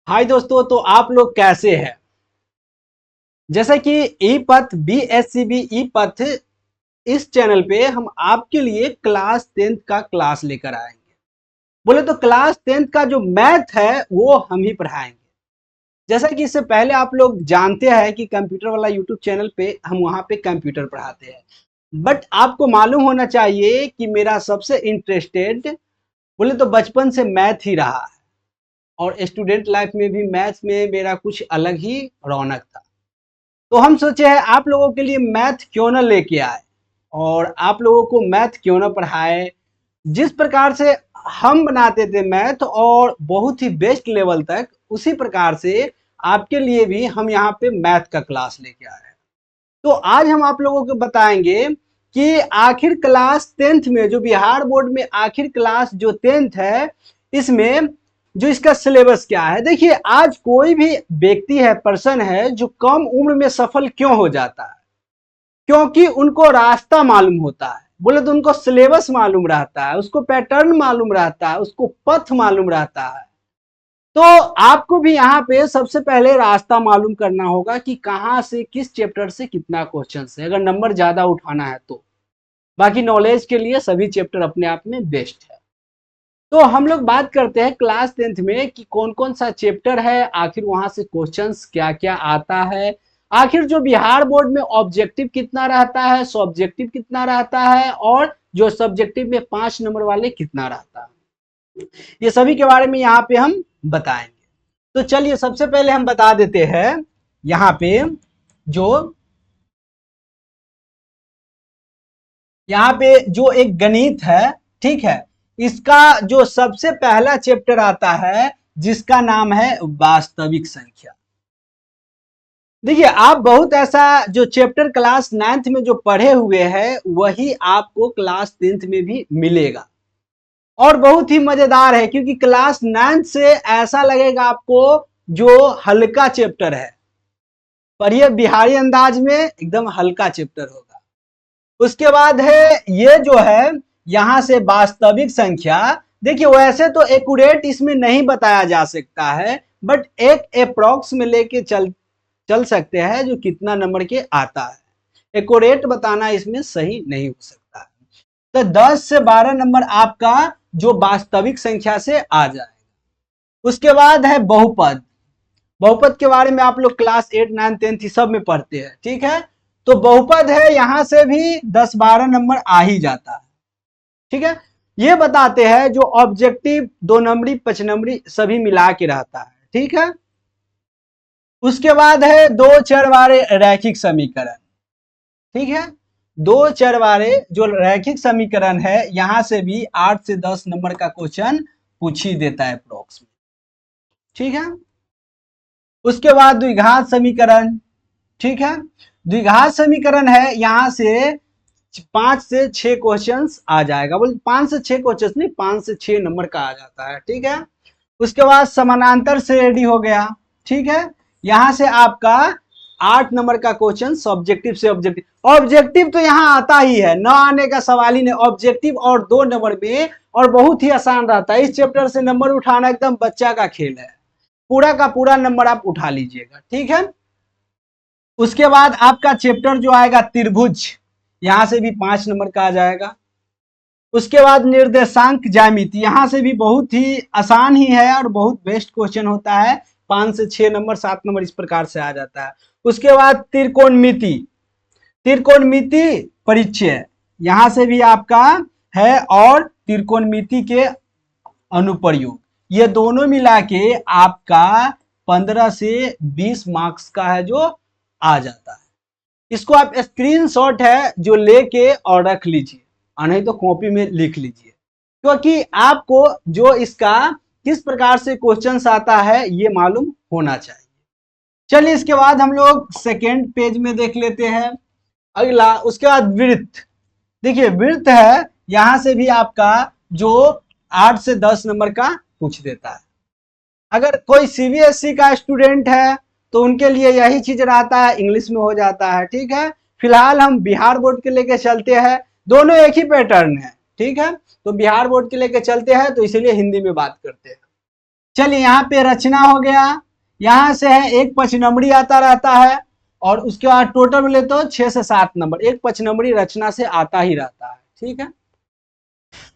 हाय दोस्तों, तो आप लोग कैसे हैं। जैसा कि ई पथ BSCB ई पथ इस चैनल पे हम आपके लिए क्लास 10th का क्लास लेकर आएंगे। बोले तो क्लास 10th का जो मैथ है वो हम ही पढ़ाएंगे। जैसा कि इससे पहले आप लोग जानते हैं कि कंप्यूटर वाला यूट्यूब चैनल पे हम वहां पे कंप्यूटर पढ़ाते हैं, बट आपको मालूम होना चाहिए कि मेरा सबसे इंटरेस्टेड बोले तो बचपन से मैथ ही रहा है। और स्टूडेंट लाइफ में भी मैथ्स में मेरा कुछ अलग ही रौनक था। तो हम सोचे हैं आप लोगों के लिए मैथ क्यों ना लेके आए और आप लोगों को मैथ क्यों ना पढ़ाए। जिस प्रकार से हम बनाते थे मैथ और बहुत ही बेस्ट लेवल तक, उसी प्रकार से आपके लिए भी हम यहाँ पे मैथ का क्लास लेके आए हैं। तो आज हम आप लोगों को बताएंगे कि आखिर क्लास 10th में जो बिहार बोर्ड में आखिर क्लास जो 10th है, इसमें जो इसका सिलेबस क्या है। देखिए, आज कोई भी व्यक्ति है, पर्सन है जो कम उम्र में सफल क्यों हो जाता है, क्योंकि उनको रास्ता मालूम होता है। बोले तो उनको सिलेबस मालूम रहता है, उसको पैटर्न मालूम रहता है, उसको पथ मालूम रहता है। तो आपको भी यहाँ पे सबसे पहले रास्ता मालूम करना होगा कि कहाँ से किस चैप्टर से कितना क्वेश्चन है, अगर नंबर ज्यादा उठाना है तो। बाकी नॉलेज के लिए सभी चैप्टर अपने आप में बेस्ट है। तो हम लोग बात करते हैं क्लास 10th में कि कौन कौन सा चैप्टर है, आखिर वहां से क्वेश्चंस क्या क्या आता है, आखिर जो बिहार बोर्ड में ऑब्जेक्टिव कितना रहता है, सब्जेक्टिव कितना रहता है, और जो सब्जेक्टिव में 5 नंबर वाले कितना रहता है। ये सभी के बारे में यहाँ पे हम बताएंगे। तो चलिए सबसे पहले हम बता देते हैं यहाँ पे जो यहाँ पे जो एक गणित है, ठीक है, इसका जो सबसे पहला चैप्टर आता है जिसका नाम है वास्तविक संख्या। देखिए, आप बहुत ऐसा जो चैप्टर क्लास 9th में जो पढ़े हुए हैं वही आपको क्लास 10th में भी मिलेगा। और बहुत ही मजेदार है क्योंकि क्लास 9th से ऐसा लगेगा आपको जो हल्का चैप्टर है। पढ़िए बिहारी अंदाज में, एकदम हल्का चैप्टर होगा। उसके बाद है ये जो है यहां से वास्तविक संख्या। देखिए, वैसे तो एक्यूरेट इसमें नहीं बताया जा सकता है, बट एक अप्रोक्स में लेके चल सकते हैं जो कितना नंबर के आता है। एक्यूरेट बताना इसमें सही नहीं हो सकता है। तो 10 से 12 नंबर आपका जो वास्तविक संख्या से आ जाएगा। उसके बाद है बहुपद। बहुपद के बारे में आप लोग क्लास 8 9 10 सब में पढ़ते हैं, ठीक है। तो बहुपद है, यहां से भी 10-12 नंबर आ ही जाता है, ठीक है। ये बताते हैं जो ऑब्जेक्टिव 2 नंबरी 5 नंबरी सभी मिला के रहता है, ठीक है। उसके बाद है दो चर वाले रैखिक समीकरण, ठीक है। दो चर वाले जो रैखिक समीकरण है, यहां से भी 8 से 10 नंबर का क्वेश्चन पूछ ही देता है अप्रोक्स में, ठीक है। उसके बाद द्विघात समीकरण, ठीक है। द्विघात समीकरण है, यहां से 5 से 6 क्वेश्चंस आ जाएगा। बोल 5 से 6 क्वेश्चंस नहीं, 5 से 6 नंबर का आ जाता है, ठीक है। उसके बाद समानांतर से रेडी हो गया, ठीक है। यहां से आपका 8 नंबर का क्वेश्चन सब्जेक्टिव से ऑब्जेक्टिव। ऑब्जेक्टिव तो यहां आता ही है, न आने का सवाल ही नहीं। ऑब्जेक्टिव और 2 नंबर में, और बहुत ही आसान रहता है। इस चैप्टर से नंबर उठाना एकदम बच्चा का खेल है। पूरा का पूरा नंबर आप उठा लीजिएगा, ठीक है। उसके बाद आपका चैप्टर जो आएगा त्रिभुज, यहां से भी 5 नंबर का आ जाएगा। उसके बाद निर्देशांक ज्यामिति, यहां से भी बहुत ही आसान ही है और बहुत बेस्ट क्वेश्चन होता है। 5 से 6 नंबर 7 नंबर इस प्रकार से आ जाता है। उसके बाद त्रिकोणमिति, त्रिकोणमिति परिचय, यहां से भी आपका है। और त्रिकोणमिति के अनुप्रयोग, ये दोनों मिला के आपका 15 से 20 मार्क्स का है जो आ जाता है। इसको आप स्क्रीनशॉट है जो लेके और रख लीजिए, और नहीं तो कॉपी में लिख लीजिए, क्योंकि आपको जो इसका किस प्रकार से क्वेश्चंस आता है ये मालूम होना चाहिए। चलिए, इसके बाद हम लोग सेकेंड पेज में देख लेते हैं अगला। उसके बाद वृत्त। देखिए, वृत्त है, यहां से भी आपका जो 8 से 10 नंबर का पूछ देता है। अगर कोई CBSE का स्टूडेंट है तो उनके लिए यही चीज रहता है, इंग्लिश में हो जाता है, ठीक है। फिलहाल हम बिहार बोर्ड के लेके चलते हैं, दोनों एक ही पैटर्न है, ठीक है। तो बिहार बोर्ड के लेके चलते हैं तो इसीलिए हिंदी में बात करते हैं। चलिए यहाँ पे रचना हो गया, यहाँ से है एक पचनमड़ी आता रहता है और उसके बाद टोटल बोले तो 6 से 7 नंबर एक पचनमड़ी रचना से आता ही रहता है। ठीक है,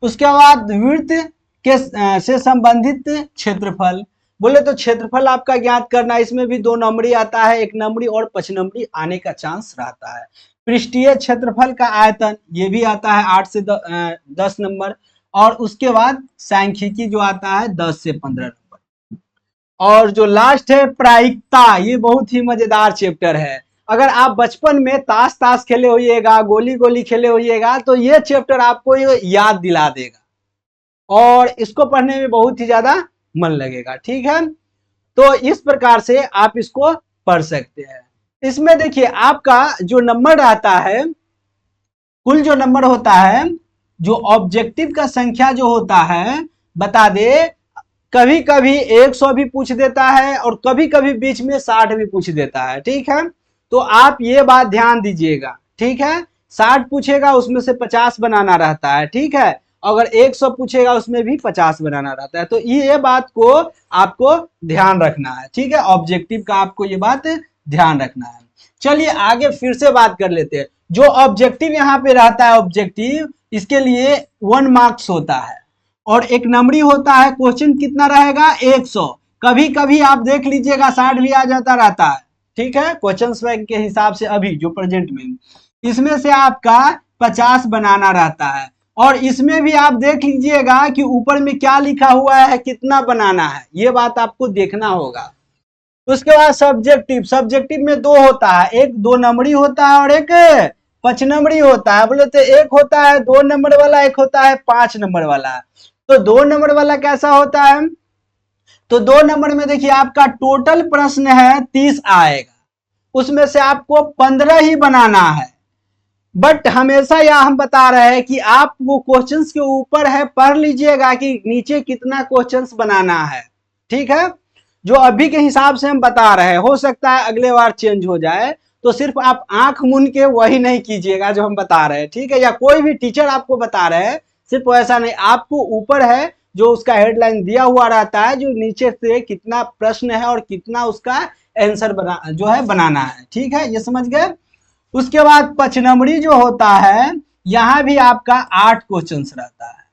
उसके बाद वृत्त के से संबंधित क्षेत्रफल, बोले तो क्षेत्रफल आपका ज्ञात करना, इसमें भी 2 नंबरी आता है, 1 नंबरी और पचनमड़ी आने का चांस रहता है। पृष्ठीय क्षेत्रफल का आयतन ये भी आता है 8 से 10 नंबर, और उसके बाद सांख्यिकी जो आता है 10 से 15 नंबर। और जो लास्ट है प्रायिकता, ये बहुत ही मजेदार चैप्टर है। अगर आप बचपन में ताश खेले होइएगा, गोली गोली खेले होइएगा, तो ये चैप्टर आपको याद दिला देगा और इसको पढ़ने में बहुत ही ज्यादा मन लगेगा। ठीक है, तो इस प्रकार से आप इसको पढ़ सकते हैं। इसमें देखिए आपका जो नंबर रहता है, कुल जो नंबर होता है, जो ऑब्जेक्टिव का संख्या जो होता है, बता दे कभी कभी 100 भी पूछ देता है और कभी कभी बीच में 60 भी पूछ देता है। ठीक है, तो आप ये बात ध्यान दीजिएगा। ठीक है, 60 पूछेगा उसमें से 50 बनाना रहता है। ठीक है, अगर 100 पूछेगा उसमें भी 50 बनाना रहता है। तो ये बात को आपको ध्यान रखना है। ठीक है, ऑब्जेक्टिव का आपको ये बात ध्यान रखना है। चलिए आगे फिर से बात कर लेते हैं। जो ऑब्जेक्टिव यहाँ पे रहता है, ऑब्जेक्टिव इसके लिए 1 मार्क्स होता है और एक नंबरी होता है। क्वेश्चन कितना रहेगा 100, कभी कभी आप देख लीजिएगा 60 भी आ जाता रहता है। ठीक है, क्वेश्चन बैंक के हिसाब से अभी जो प्रेजेंट में, इसमें से आपका 50 बनाना रहता है। और इसमें भी आप देख लीजिएगा कि ऊपर में क्या लिखा हुआ है, कितना बनाना है, ये बात आपको देखना होगा। उसके बाद सब्जेक्टिव, सब्जेक्टिव में 2 होता है, एक 2 नंबरी होता है और एक 5 नंबरी होता है। बोले तो एक होता है 2 नंबर वाला, एक होता है 5 नंबर वाला। तो 2 नंबर वाला कैसा होता है, तो 2 नंबर में देखिए आपका टोटल प्रश्न है 30 आएगा, उसमें से आपको 15 ही बनाना है। बट हमेशा यह हम बता रहे हैं कि आप वो क्वेश्चंस के ऊपर है, पढ़ लीजिएगा कि नीचे कितना क्वेश्चंस बनाना है। ठीक है, जो अभी के हिसाब से हम बता रहे हैं, हो सकता है अगले बार चेंज हो जाए, तो सिर्फ आप आंख मूंद के वही नहीं कीजिएगा जो हम बता रहे हैं। ठीक है, या कोई भी टीचर आपको बता रहे हैं, सिर्फ वैसा नहीं, आपको ऊपर है जो उसका हेडलाइन दिया हुआ रहता है, जो नीचे से कितना प्रश्न है और कितना उसका आंसर बना जो है बनाना है। ठीक है, ये समझ गए। उसके बाद 5 नंबरी जो होता है, यहां भी आपका 8 क्वेश्चंस रहता है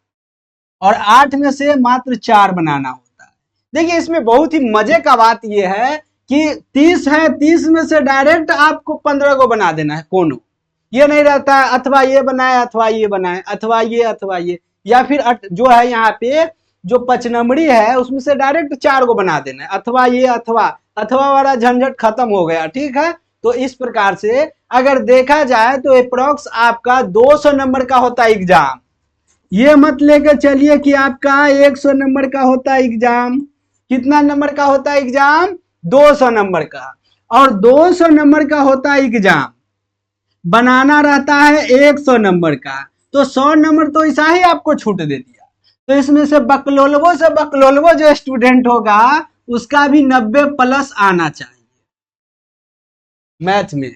और 8 में से मात्र 4 बनाना होता है। देखिए इसमें बहुत ही मजे का बात यह है कि 30 है, 30 में से डायरेक्ट आपको 15 को बना देना है कोनो, ये नहीं रहता है अथवा ये बनाए अथवा ये बनाए अथवा ये, या फिर जो है यहाँ पे जो 5 नंबरी है उसमें से डायरेक्ट 4 को बना देना है, अथवा ये अथवा वाला झंझट खत्म हो गया। ठीक है, तो इस प्रकार से अगर देखा जाए तो अप्रोक्स आपका 200 नंबर का होता है एग्जाम। ये मत लेकर चलिए कि आपका 100 नंबर का होता है एग्जाम। कितना नंबर का होता है एग्जाम, 200 नंबर का। और 200 नंबर का होता है एग्जाम, बनाना रहता है 100 नंबर का, तो 100 नंबर तो ऐसा ही आपको छूट दे दिया। तो इसमें से बकलोलवो जो स्टूडेंट होगा उसका भी 90 प्लस आना चाहिए मैथ में।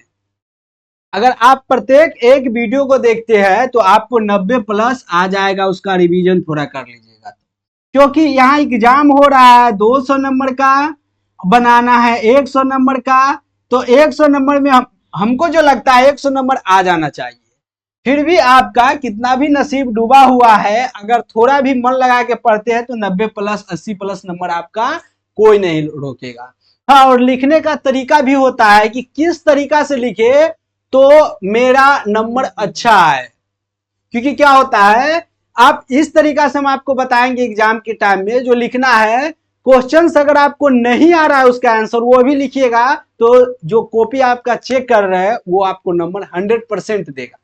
अगर आप प्रत्येक एक वीडियो को देखते हैं तो आपको 90 प्लस आ जाएगा, उसका रिवीजन थोड़ा कर लीजिएगा। क्योंकि यहाँ एग्जाम हो रहा है 200 नंबर का, बनाना है 100 नंबर का, तो 100 नंबर में हमको जो लगता है 100 नंबर आ जाना चाहिए। फिर भी आपका कितना भी नसीब डूबा हुआ है, अगर थोड़ा भी मन लगा के पढ़ते हैं तो 90 प्लस 80 प्लस नंबर आपका कोई नहीं रोकेगा। हाँ, और लिखने का तरीका भी होता है कि किस तरीका से लिखे तो मेरा नंबर अच्छा आए। क्योंकि क्या होता है, आप इस तरीका से हम आपको बताएंगे एग्जाम के टाइम में जो लिखना है, क्वेश्चन अगर आपको नहीं आ रहा है उसका आंसर वो भी लिखिएगा, तो जो कॉपी आपका चेक कर रहे हैं वो आपको नंबर 100% देगा।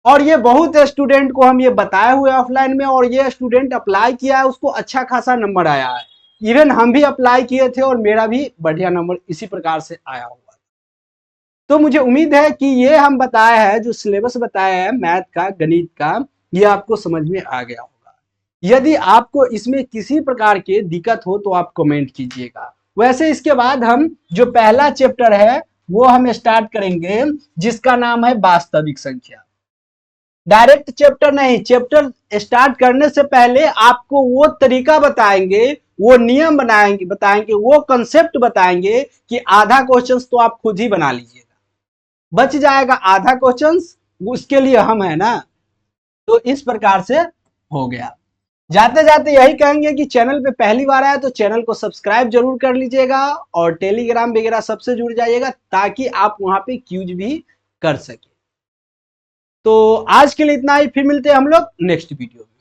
और ये बहुत स्टूडेंट को हम ये बताए हुए ऑफलाइन में, और ये स्टूडेंट अप्लाई किया है, उसको अच्छा खासा नंबर आया है। इवन हम भी अप्लाई किए थे और मेरा भी बढ़िया नंबर इसी प्रकार से आया हुआ। तो मुझे उम्मीद है कि ये हम बताए हैं, जो सिलेबस बताया है मैथ का, गणित का, ये आपको समझ में आ गया होगा। यदि आपको इसमें किसी प्रकार के दिक्कत हो तो आप कमेंट कीजिएगा। वैसे इसके बाद हम जो पहला चैप्टर है वो हम स्टार्ट करेंगे, जिसका नाम है वास्तविक संख्या। डायरेक्ट चैप्टर नहीं, चैप्टर स्टार्ट करने से पहले आपको वो तरीका बताएंगे, वो नियम बताएंगे, वो कंसेप्ट बताएंगे कि आधा क्वेश्चंस तो आप खुद ही बना लीजिएगा, बच जाएगा आधा क्वेश्चंस, उसके लिए हम है ना। तो इस प्रकार से हो गया। जाते जाते यही कहेंगे कि चैनल पे पहली बार आया तो चैनल को सब्सक्राइब जरूर कर लीजिएगा और टेलीग्राम वगैरह सबसे जुड़ जाइएगा ताकि आप वहां पे क्यूज भी कर सके। तो आज के लिए इतना ही, फिर मिलते हैं हम लोग नेक्स्ट वीडियो में।